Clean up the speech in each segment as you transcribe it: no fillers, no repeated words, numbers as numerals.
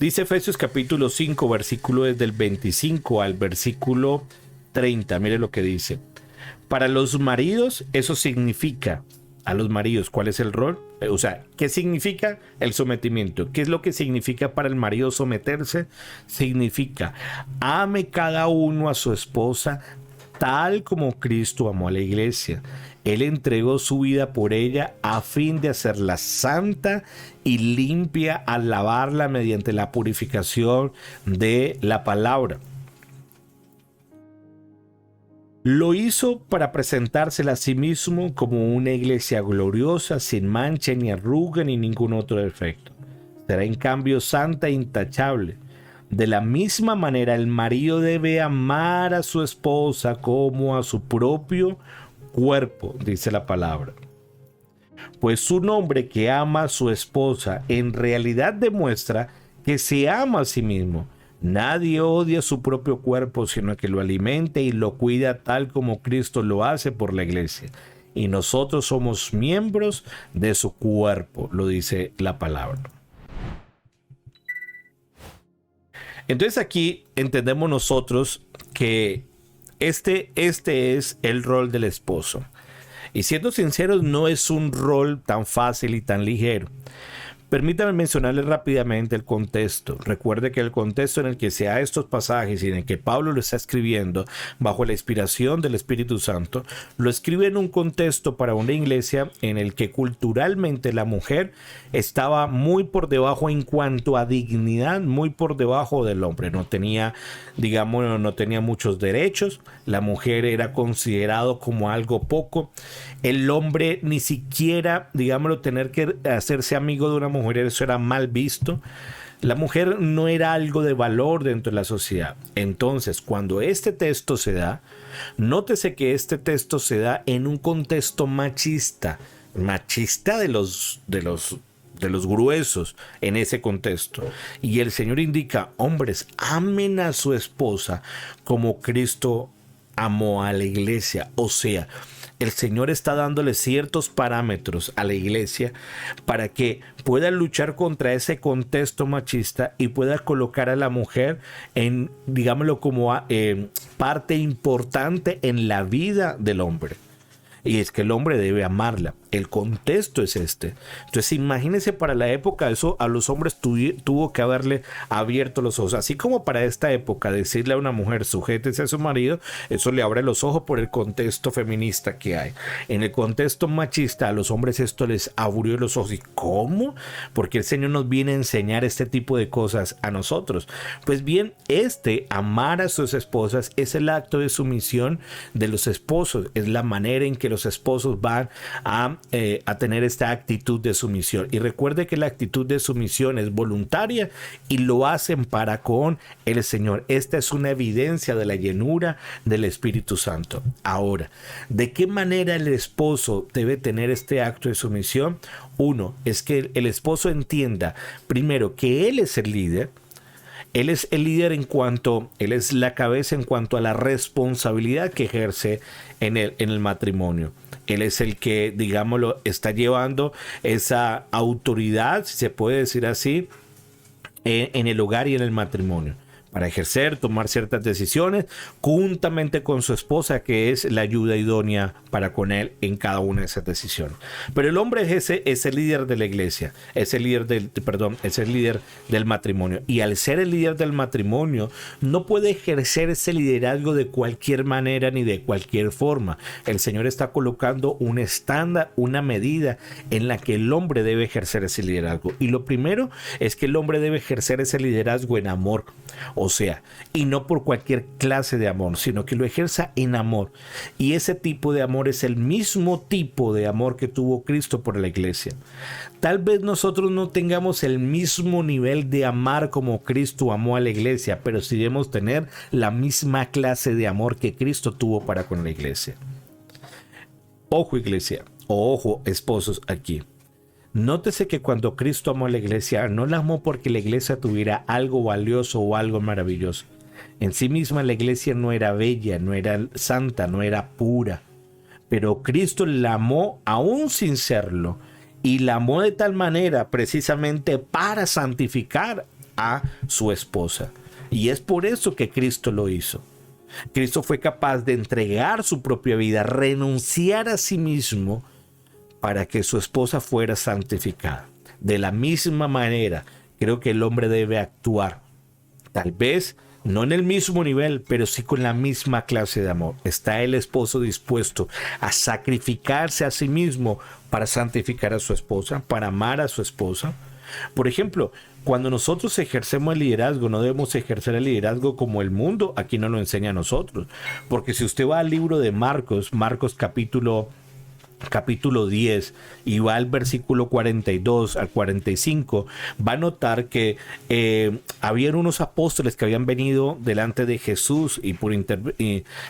Dice Efesios capítulo 5, versículo desde el 25 al versículo 30. Mire lo que dice. Para los maridos, eso significa, a los maridos, ¿cuál es el rol? O sea, ¿qué significa el sometimiento? ¿Qué es lo que significa para el marido someterse? Significa, ame cada uno a su esposa tal como Cristo amó a la iglesia. Él entregó su vida por ella a fin de hacerla santa y limpia al lavarla mediante la purificación de la palabra. Lo hizo para presentársela a sí mismo como una iglesia gloriosa, sin mancha ni arruga ni ningún otro defecto. Será en cambio santa e intachable. De la misma manera, el marido debe amar a su esposa como a su propio cuerpo, dice la palabra. Pues un hombre que ama a su esposa en realidad demuestra que se ama a sí mismo. Nadie odia su propio cuerpo, sino que lo alimenta y lo cuida tal como Cristo lo hace por la iglesia. Y nosotros somos miembros de su cuerpo, lo dice la palabra. Entonces aquí entendemos nosotros que este es el rol del esposo. Y siendo sinceros, no es un rol tan fácil y tan ligero. Permítame mencionarle rápidamente el contexto. Recuerde que el contexto en el que se da estos pasajes y en el que Pablo lo está escribiendo bajo la inspiración del Espíritu Santo, lo escribe en un contexto para una iglesia en el que culturalmente la mujer estaba muy por debajo en cuanto a dignidad, muy por debajo del hombre. No tenía, digamos, no tenía muchos derechos. La mujer era considerado como algo poco. El hombre ni siquiera, digámoslo, tener que hacerse amigo de una mujer, eso era mal visto. La mujer no era algo de valor dentro de la sociedad. Entonces, cuando este texto se da, nótese que este texto se da en un contexto machista de los gruesos en ese contexto. Y el Señor indica, hombres, amen a su esposa como Cristo amó a la iglesia. O sea, el Señor está dándole ciertos parámetros a la iglesia para que pueda luchar contra ese contexto machista y pueda colocar a la mujer en, digámoslo, como parte importante en la vida del hombre. Y es que el hombre debe amarla. El contexto es este. Entonces imagínense, para la época eso a los hombres tuvo que haberle abierto los ojos. Así como para esta época decirle a una mujer sujétese a su marido, eso le abre los ojos por el contexto feminista que hay. En el contexto machista a los hombres esto les abrió los ojos. ¿Y cómo? Porque el Señor nos viene a enseñar este tipo de cosas a nosotros. Pues bien, amar a sus esposas es el acto de sumisión de los esposos. Es la manera en que los esposos van a tener esta actitud de sumisión. Y recuerde que la actitud de sumisión es voluntaria y lo hacen para con el Señor. Esta es una evidencia de la llenura del Espíritu Santo. Ahora, ¿de qué manera el esposo debe tener este acto de sumisión? Uno, es que el esposo entienda primero que él es el líder. Él es el líder él es la cabeza en cuanto a la responsabilidad que ejerce en el matrimonio. Él es el que, digámoslo, está llevando esa autoridad, si se puede decir así, en el hogar y en el matrimonio, para ejercer, tomar ciertas decisiones, juntamente con su esposa, que es la ayuda idónea para con él en cada una de esas decisiones. Pero el hombre es el líder de la iglesia, es el líder del matrimonio. Y al ser el líder del matrimonio, no puede ejercer ese liderazgo de cualquier manera ni de cualquier forma. El Señor está colocando un estándar, una medida en la que el hombre debe ejercer ese liderazgo. Y lo primero es que el hombre debe ejercer ese liderazgo en amor. O sea, y no por cualquier clase de amor, sino que lo ejerza en amor. Y ese tipo de amor es el mismo tipo de amor que tuvo Cristo por la iglesia. Tal vez nosotros no tengamos el mismo nivel de amar como Cristo amó a la iglesia, pero sí debemos tener la misma clase de amor que Cristo tuvo para con la iglesia. Ojo, iglesia, o ojo, esposos, aquí. Nótese que cuando Cristo amó a la iglesia, no la amó porque la iglesia tuviera algo valioso o algo maravilloso. En sí misma la iglesia no era bella, no era santa, no era pura. Pero Cristo la amó aún sin serlo. Y la amó de tal manera precisamente para santificar a su esposa. Y es por eso que Cristo lo hizo. Cristo fue capaz de entregar su propia vida, renunciar a sí mismo para que su esposa fuera santificada. De la misma manera, creo que el hombre debe actuar. Tal vez no en el mismo nivel, pero sí con la misma clase de amor. ¿Está el esposo dispuesto a sacrificarse a sí mismo para santificar a su esposa, para amar a su esposa? Por ejemplo, cuando nosotros ejercemos el liderazgo, no debemos ejercer el liderazgo como el mundo aquí nos lo enseña a nosotros. Porque si usted va al libro de Marcos capítulo 10 y va al versículo 42 al 45, va a notar que habían unos apóstoles que habían venido delante de Jesús y por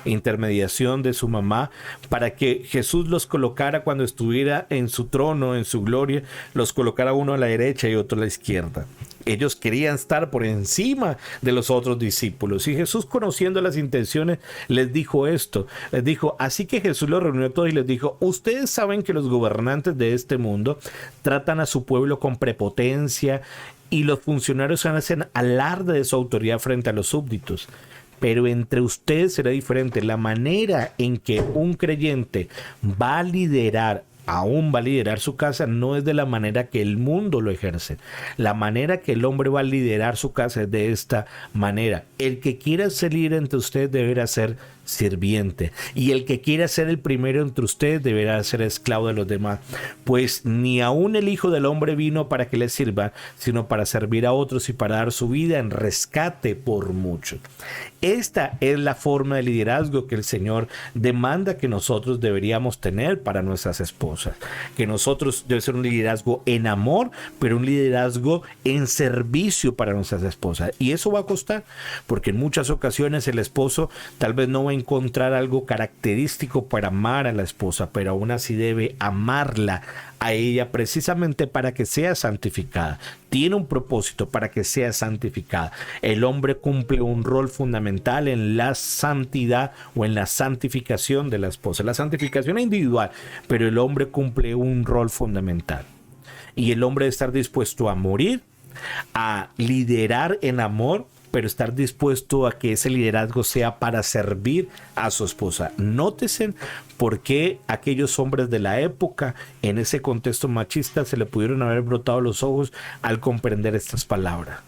intermediación de su mamá, para que Jesús los colocara cuando estuviera en su trono, en su gloria, los colocara uno a la derecha y otro a la izquierda. Ellos querían estar por encima de los otros discípulos. Y Jesús, conociendo las intenciones, les dijo esto. Les dijo, así que Jesús los reunió a todos y les dijo, ustedes saben que los gobernantes de este mundo tratan a su pueblo con prepotencia y los funcionarios hacen alarde de su autoridad frente a los súbditos. Pero entre ustedes será diferente. La manera en que un creyente va a liderar su casa no es de la manera que el mundo lo ejerce. La manera que el hombre va a liderar su casa es de esta manera. El que quiera ser líder entre ustedes deberá ser sirviente, y el que quiera ser el primero entre ustedes deberá ser esclavo de los demás, pues ni aun el Hijo del Hombre vino para que le sirva, sino para servir a otros y para dar su vida en rescate por muchos. Esta es la forma de liderazgo que el Señor demanda que nosotros deberíamos tener para nuestras esposas, que nosotros debe ser un liderazgo en amor, pero un liderazgo en servicio para nuestras esposas. Y eso va a costar, porque en muchas ocasiones el esposo tal vez no va a encontrar algo característico para amar a la esposa, pero aún así debe amarla a ella precisamente para que sea santificada. Tiene un propósito para que sea santificada. El hombre cumple un rol fundamental en la santidad o en la santificación de la esposa. La santificación es individual, pero el hombre cumple un rol fundamental. Y el hombre debe estar dispuesto a morir, a liderar en amor, pero estar dispuesto a que ese liderazgo sea para servir a su esposa. Nótese por qué aquellos hombres de la época, en ese contexto machista, se le pudieron haber brotado los ojos al comprender estas palabras.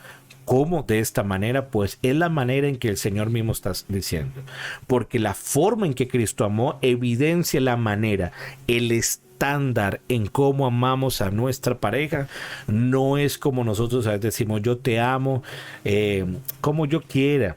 ¿Cómo? De esta manera, pues es la manera en que el Señor mismo está diciendo. Porque la forma en que Cristo amó evidencia la manera, el estándar en cómo amamos a nuestra pareja. No es como nosotros a veces decimos, yo te amo como yo quiera.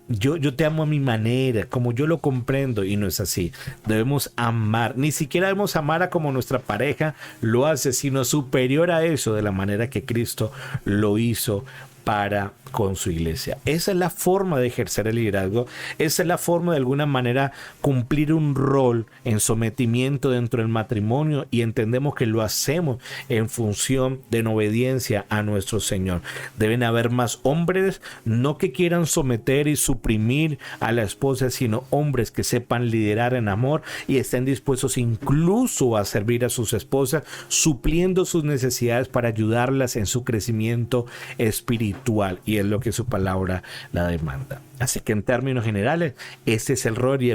Yo te amo a mi manera, como yo lo comprendo, y no es así. Debemos amar, ni siquiera debemos amar a como nuestra pareja lo hace, sino superior a eso, de la manera que Cristo lo hizo para con su iglesia. Esa es la forma de ejercer el liderazgo. Esa es la forma de alguna manera cumplir un rol en sometimiento dentro del matrimonio, y entendemos que lo hacemos en función de en obediencia a nuestro Señor. Deben haber más hombres, no que quieran someter y suprimir a la esposa, sino hombres que sepan liderar en amor y estén dispuestos incluso a servir a sus esposas, supliendo sus necesidades para ayudarlas en su crecimiento espiritual, y es lo que su palabra la demanda. Así que en términos generales, este es el rol y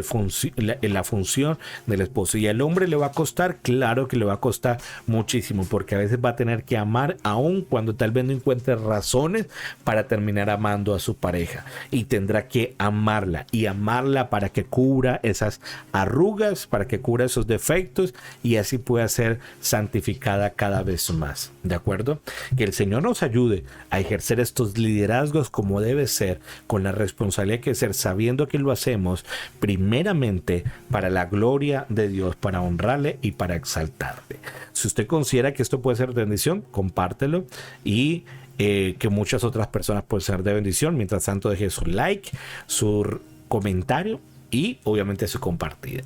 la función del esposo. Y al hombre le va a costar, claro que le va a costar muchísimo, porque a veces va a tener que amar aun cuando tal vez no encuentre razones para terminar amando a su pareja, y tendrá que amarla, y amarla para que cubra esas arrugas, para que cubra esos defectos, y así pueda ser santificada cada vez más. ¿De acuerdo? Que el Señor nos ayude a ejercer estos liderazgos como debe ser, con la responsabilidad que ser, sabiendo que lo hacemos primeramente para la gloria de Dios, para honrarle y para exaltarle. Si usted considera que esto puede ser de bendición, compártelo, y que muchas otras personas pueden ser de bendición. Mientras tanto, deje su like, su comentario y obviamente su compartida.